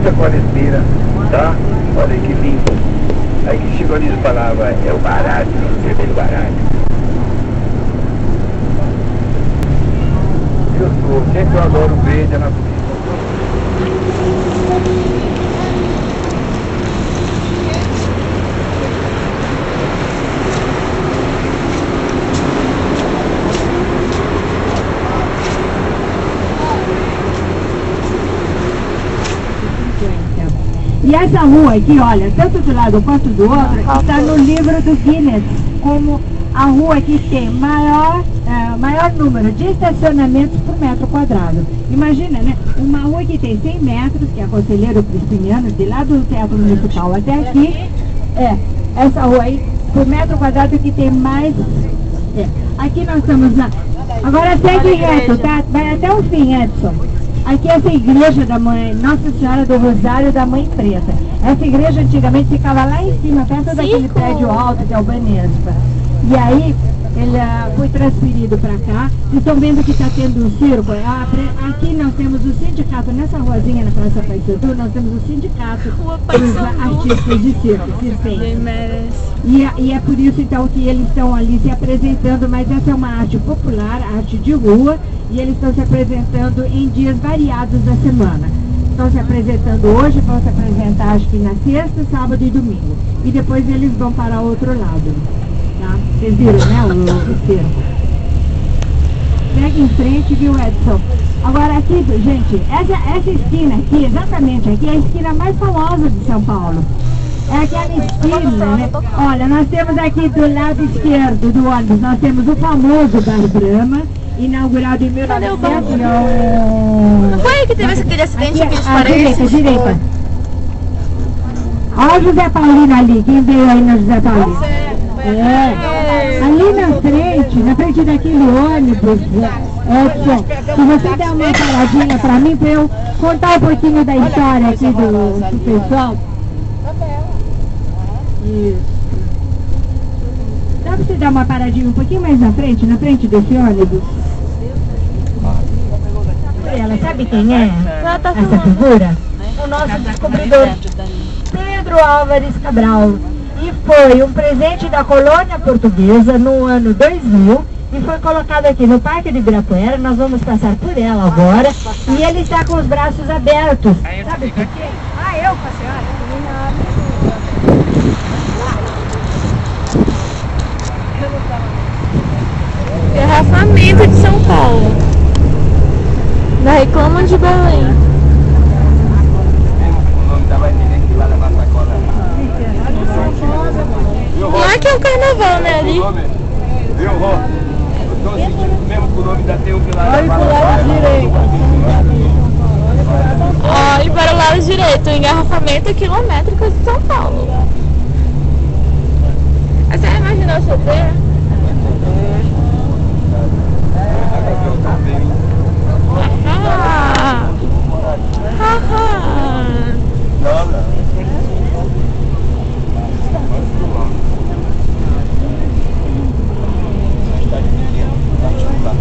muita quaresmeira, tá? Olha que lindo. Aí que chegou ali e falava, é o baralho, o vermelho baralho. Sempre eu adoro o verde, a natureza. E essa rua aqui, olha, tanto do lado quanto do outro, está no livro do Guinness como a rua que tem maior número de estacionamentos por metro quadrado. Imagina, né? Uma rua que tem 100 metros, que é a Conselheiro Crispiniano, de lá do Teatro Municipal até aqui, essa rua aí, por metro quadrado que tem mais... Aqui nós estamos na... Agora segue reto, tá? Vai até o fim, Edson. Aqui essa igreja da mãe, Nossa Senhora do Rosário da Mãe Preta. Essa igreja antigamente ficava lá em cima, perto daquele prédio alto que é o Banespa. E aí, ele foi transferido para cá. Vocês estão vendo que está tendo um circo? Aqui nós temos o sindicato, nessa ruazinha na Praça Paissandu, nós temos o sindicato dos artistas de circo, e é por isso então que eles estão ali se apresentando, mas essa é uma arte popular, arte de rua, e eles estão se apresentando em dias variados da semana. Estão se apresentando hoje, vão se apresentar acho que na sexta, sábado e domingo. E depois eles vão para outro lado. Tá? Vocês viram, né, o cerco? Segue em frente, viu, Edson? Agora aqui, gente, essa esquina aqui, exatamente aqui, é a esquina mais famosa de São Paulo. É aquela esquina, né? Olha, nós temos aqui do lado esquerdo do ônibus, nós temos o famoso Bar Brahma, inaugurado em 1900. Não foi aí que teve aquele acidente aqui de Paredes? Direita. Olha o José Paulino ali, quem veio aí no José Paulino? Ali na frente daquele ônibus, Edson, se você der uma paradinha pra mim, pra eu contar um pouquinho da história aqui do pessoal. Isso. Dá pra você dar uma paradinha um pouquinho mais na frente desse ônibus? Ela sabe quem é? Essa figura? O nosso descobridor, Pedro Álvares Cabral. E foi um presente da colônia portuguesa no ano 2000 e foi colocado aqui no Parque de Ibirapuera. Nós vamos passar por ela agora e ele está com os braços abertos. Sabe por quê? Eu com a senhora. Engarrafamento de São Paulo. Ainda reclamam de Belém. Lá que é o carnaval, né, ali? Viu, Rô? Eu tô sentindo mesmo que o nome da teu lá. Olha pro lado direito. Olha para o lado direito, o engarrafamento quilométrico de São Paulo. Você imaginou o chover?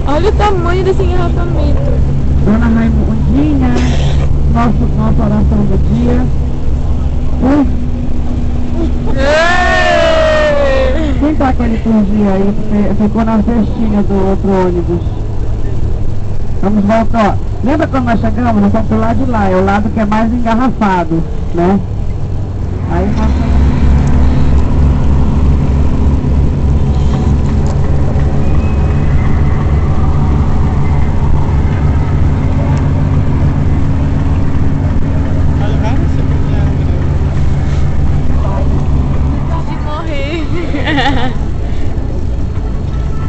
Olha o tamanho desse engarrafamento. Dona Raimundinha, nossa oração do dia. Quem tá aquele turzinho aí que ficou na cestinha do outro ônibus? Vamos voltar. Lembra quando nós chegamos? Nós fomos pro lado de lá, é o lado que é mais engarrafado, né? Aí nós...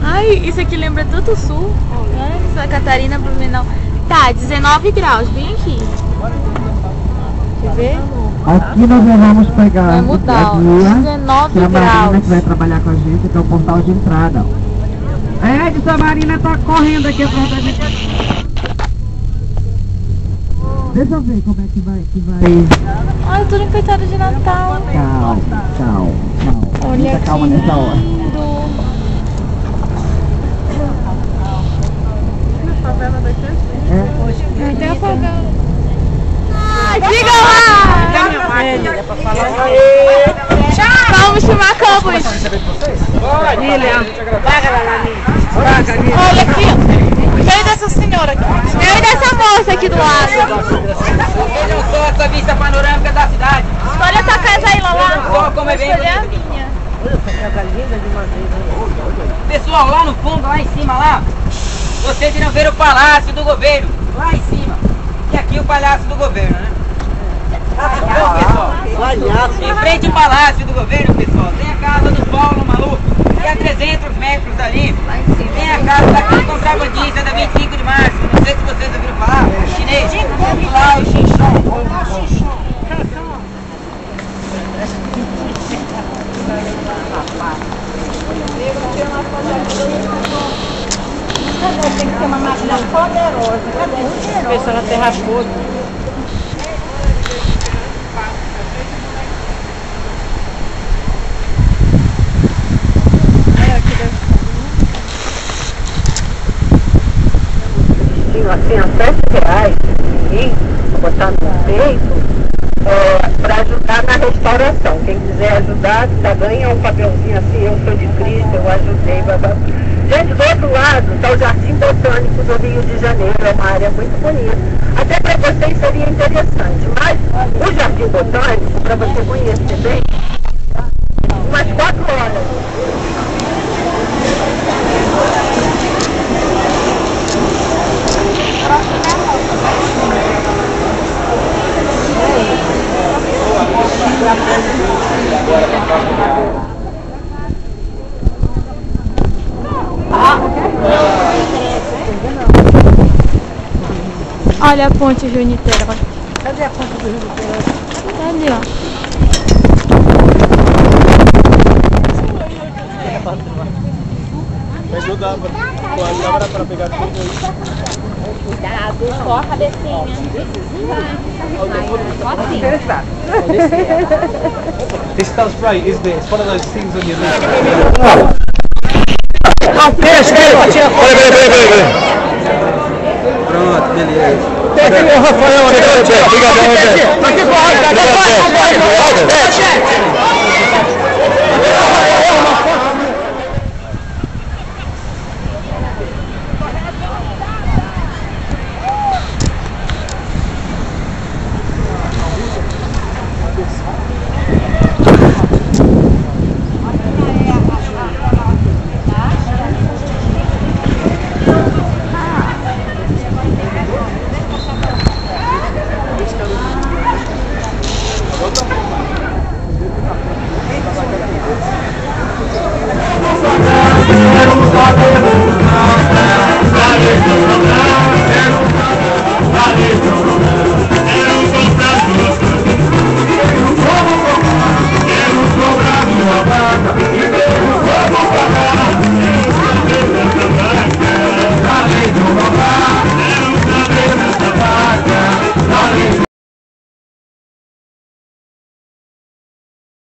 Ai, isso aqui lembra tanto o sul, né? Santa Catarina, Blumenau. Tá, 19 graus, bem aqui. Quer ver? Aqui nós vamos pegar vai mudar, a guia, 19 que é a Marina graus. que vai trabalhar com a gente, que é o portal de entrada. A Edson, a Marina tá correndo aqui atrás da gente. Deixa eu ver como é que vai. Ai, tudo enfeitado de Natal. Tchau. Olha Muita calma que nessa hora. lindo. É. Até a favela. Diga lá! Vamos filmar Campos. Olha aqui, veio dessa senhora aqui. Eu e dessa moça aqui do lado. Vejam só essa vista panorâmica da cidade. Escolha essa casa aí, Lala. Só como é bem Escolher a bonito. minha. Pessoal, lá no fundo, lá em cima, lá, vocês irão ver o Palácio do Governo. Lá em cima. E aqui o Palácio do Governo, né? Então, pessoal, em frente ao Palácio do Governo, pessoal, tem a casa do Paulo Maluco. E a 300 metros ali, tem a casa daquele contrabandista da 25 de março. Não sei se vocês ouviram falar, o chinês. Lá, o Xinchon. Tem que ser uma máquina poderosa. Cadê? Ver se ela tem rasposo. Assim, a R$7 botar no peito para ajudar na restauração. Quem quiser ajudar, tá, ganha um papelzinho assim, eu sou de Cristo, eu ajudei, babá. Gente, do outro lado está o Jardim Botânico do Rio de Janeiro, é uma área muito bonita. Até para vocês seria interessante, mas o Jardim Botânico, para você conhecer bem, umas 4 horas. Olha a ponte Rio Niterói. Cadê a ponte do Rio Niterói? Tá ali, ó. Para pegar tudo aí. Cuidado, só a cabecinha. This smells great, isn't it? It's one of those things on your list. Pronto, beleza. Tem o Rafael aqui.